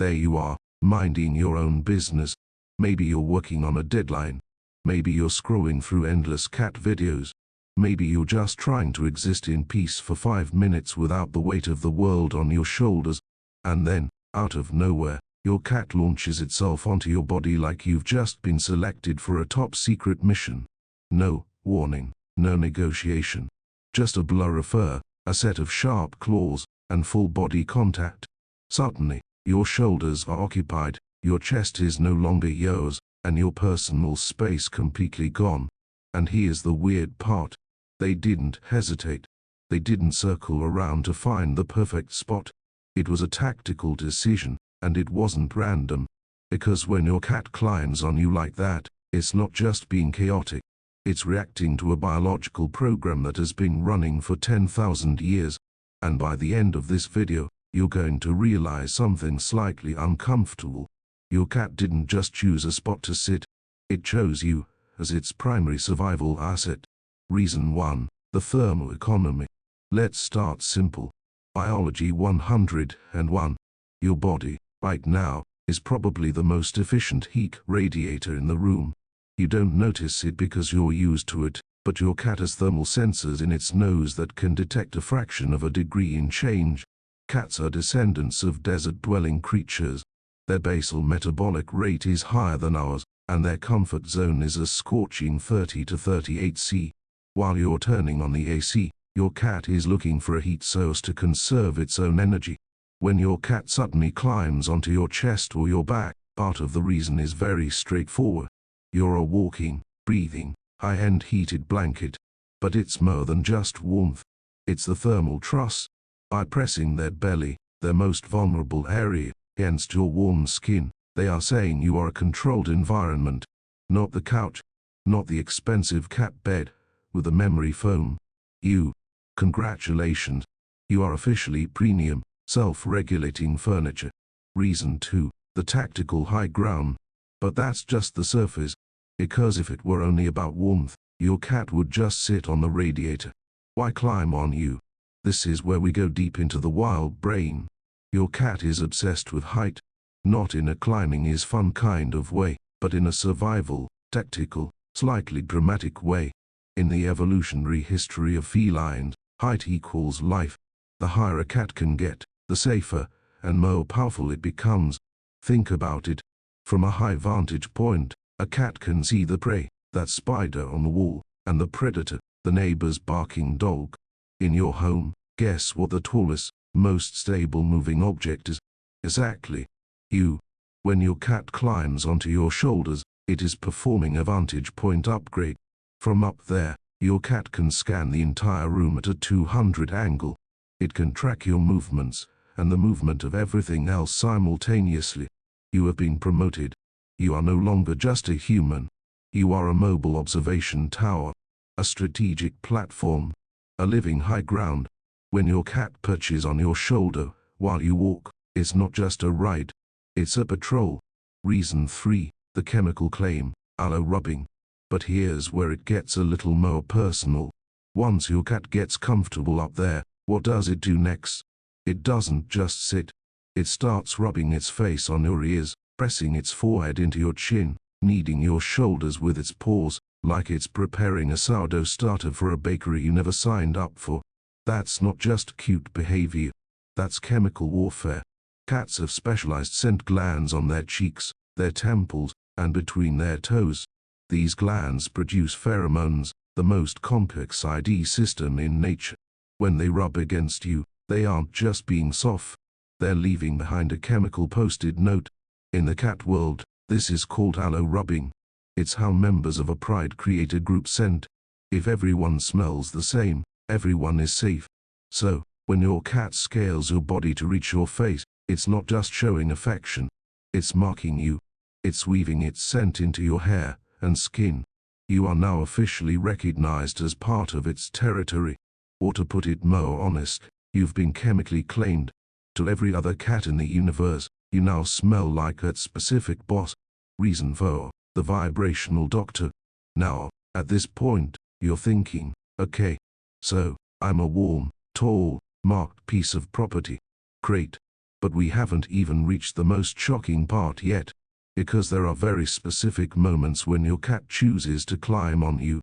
There you are, minding your own business. Maybe you're working on a deadline. Maybe you're scrolling through endless cat videos. Maybe you're just trying to exist in peace for 5 minutes without the weight of the world on your shoulders. And then, out of nowhere, your cat launches itself onto your body like you've just been selected for a top-secret mission. No warning, no negotiation. Just a blur of fur, a set of sharp claws, and full body contact. Suddenly, your shoulders are occupied, your chest is no longer yours, and your personal space completely gone. And here's the weird part. They didn't hesitate. They didn't circle around to find the perfect spot. It was a tactical decision, and it wasn't random. Because when your cat climbs on you like that, it's not just being chaotic. It's reacting to a biological program that has been running for 10,000 years. And by the end of this video, you're going to realize something slightly uncomfortable. Your cat didn't just choose a spot to sit. It chose you as its primary survival asset. Reason 1. The thermal economy. Let's start simple. Biology 101. Your body, right now, is probably the most efficient heat radiator in the room. You don't notice it because you're used to it, but your cat has thermal sensors in its nose that can detect a fraction of a degree in change. Cats are descendants of desert-dwelling creatures. Their basal metabolic rate is higher than ours, and their comfort zone is a scorching 30 to 38 C. While you're turning on the AC, your cat is looking for a heat source to conserve its own energy. When your cat suddenly climbs onto your chest or your back, part of the reason is very straightforward. You're a walking, breathing, high-end heated blanket. But it's more than just warmth. It's the thermal truss. By pressing their belly, their most vulnerable area, against your warm skin, they are saying you are a controlled environment. Not the couch, not the expensive cat bed with the memory foam. You. Congratulations. You are officially premium, self-regulating furniture. Reason 2. The tactical high ground. But that's just the surface. Because if it were only about warmth, your cat would just sit on the radiator. Why climb on you? This is where we go deep into the wild brain. Your cat is obsessed with height. Not in a climbing is fun kind of way, but in a survival, tactical, slightly dramatic way. In the evolutionary history of felines, height equals life. The higher a cat can get, the safer and more powerful it becomes. Think about it. From a high vantage point, a cat can see the prey, that spider on the wall, and the predator, the neighbor's barking dog. In your home, guess what the tallest, most stable moving object is? Exactly. You. When your cat climbs onto your shoulders, it is performing a vantage point upgrade. From up there, your cat can scan the entire room at a 200 angle. It can track your movements, and the movement of everything else simultaneously. You have been promoted. You are no longer just a human. You are a mobile observation tower, a strategic platform, a living high ground. When your cat perches on your shoulder while you walk, it's not just a ride, it's a patrol. Reason 3. The chemical claim, allo rubbing. But here's where it gets a little more personal. Once your cat gets comfortable up there, what does it do next? It doesn't just sit. It starts rubbing its face on your ears, pressing its forehead into your chin, kneading your shoulders with its paws, like it's preparing a sourdough starter for a bakery you never signed up for. That's not just cute behavior. That's chemical warfare. Cats have specialized scent glands on their cheeks, their temples, and between their toes. These glands produce pheromones, the most complex ID system in nature. When they rub against you, they aren't just being soft. They're leaving behind a chemical post-it note. In the cat world, this is called allo rubbing. It's how members of a pride create a group scent. If everyone smells the same, everyone is safe. So, when your cat scales your body to reach your face, it's not just showing affection. It's marking you. It's weaving its scent into your hair and skin. You are now officially recognized as part of its territory. Or to put it more honest, you've been chemically claimed. To every other cat in the universe, you now smell like that specific boss. Reason 4. The vibrational doctor. Now, at this point, you're thinking, okay, so, I'm a warm, tall, marked piece of property. Great. But we haven't even reached the most shocking part yet. Because there are very specific moments when your cat chooses to climb on you.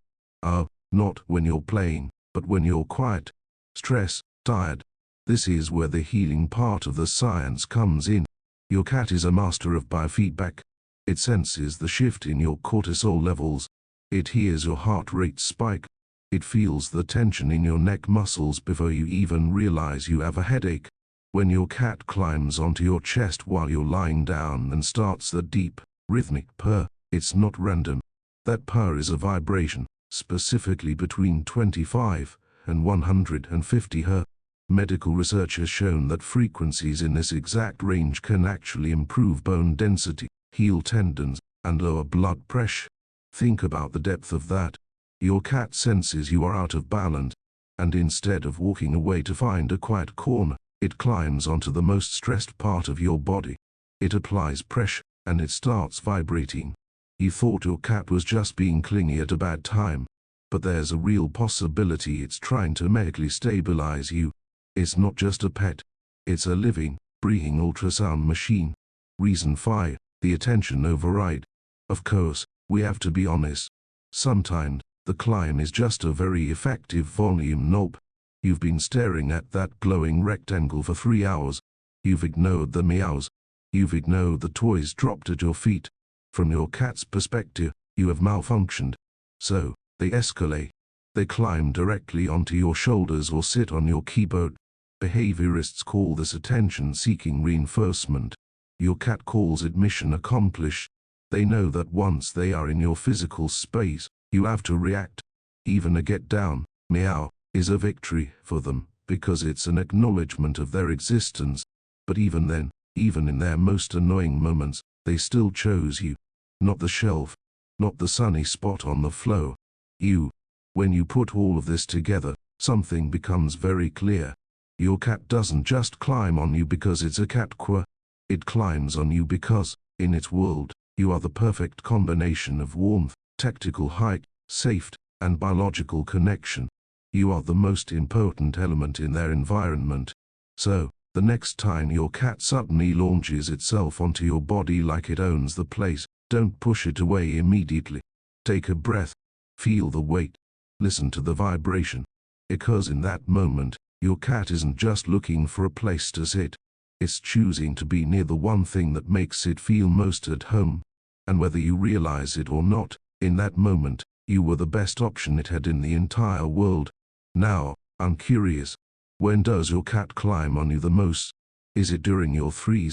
Not when you're playing, but when you're quiet, stressed, tired. This is where the healing part of the science comes in. Your cat is a master of biofeedback. It senses the shift in your cortisol levels. It hears your heart rate spike. It feels the tension in your neck muscles before you even realize you have a headache. When your cat climbs onto your chest while you're lying down and starts the deep, rhythmic purr, it's not random. That purr is a vibration, specifically between 25 and 150 Hz. Medical research has shown that frequencies in this exact range can actually improve bone density, heal tendons, and lower blood pressure. Think about the depth of that. Your cat senses you are out of balance, and instead of walking away to find a quiet corner, it climbs onto the most stressed part of your body. It applies pressure, and it starts vibrating. You thought your cat was just being clingy at a bad time, but there's a real possibility it's trying to medically stabilize you. It's not just a pet. It's a living, breathing ultrasound machine. Reason 5, the attention override. Of course, we have to be honest. Sometimes, the climb is just a very effective volume knob. You've been staring at that glowing rectangle for 3 hours. You've ignored the meows. You've ignored the toys dropped at your feet. From your cat's perspective, you have malfunctioned. So, they escalate. They climb directly onto your shoulders or sit on your keyboard. Behaviorists call this attention-seeking reinforcement. Your cat calls it mission accomplished. They know that once they are in your physical space, you have to react. Even a get down, meow, is a victory for them, because it's an acknowledgement of their existence. But even then, even in their most annoying moments, they still chose you. Not the shelf, not the sunny spot on the floor. You. When you put all of this together, something becomes very clear. Your cat doesn't just climb on you because it's a cat quirk. It climbs on you because, in its world, you are the perfect combination of warmth, tactical height, safety, and biological connection. You are the most important element in their environment. So, the next time your cat suddenly launches itself onto your body like it owns the place, don't push it away immediately. Take a breath. Feel the weight. Listen to the vibration. Because in that moment, your cat isn't just looking for a place to sit. It's choosing to be near the one thing that makes it feel most at home. And whether you realize it or not, in that moment, you were the best option it had in the entire world. Now, I'm curious. When does your cat climb on you the most? Is it during your 30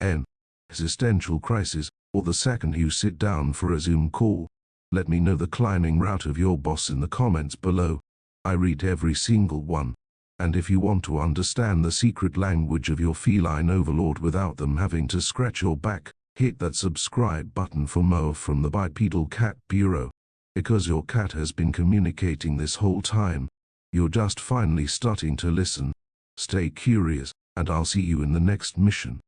a.m. existential crisis, or the second you sit down for a Zoom call? Let me know the climbing route of your boss in the comments below. I read every single one. And if you want to understand the secret language of your feline overlord without them having to scratch your back, hit that subscribe button for more from the Bipedal Cat Bureau. Because your cat has been communicating this whole time. You're just finally starting to listen. Stay curious, and I'll see you in the next mission.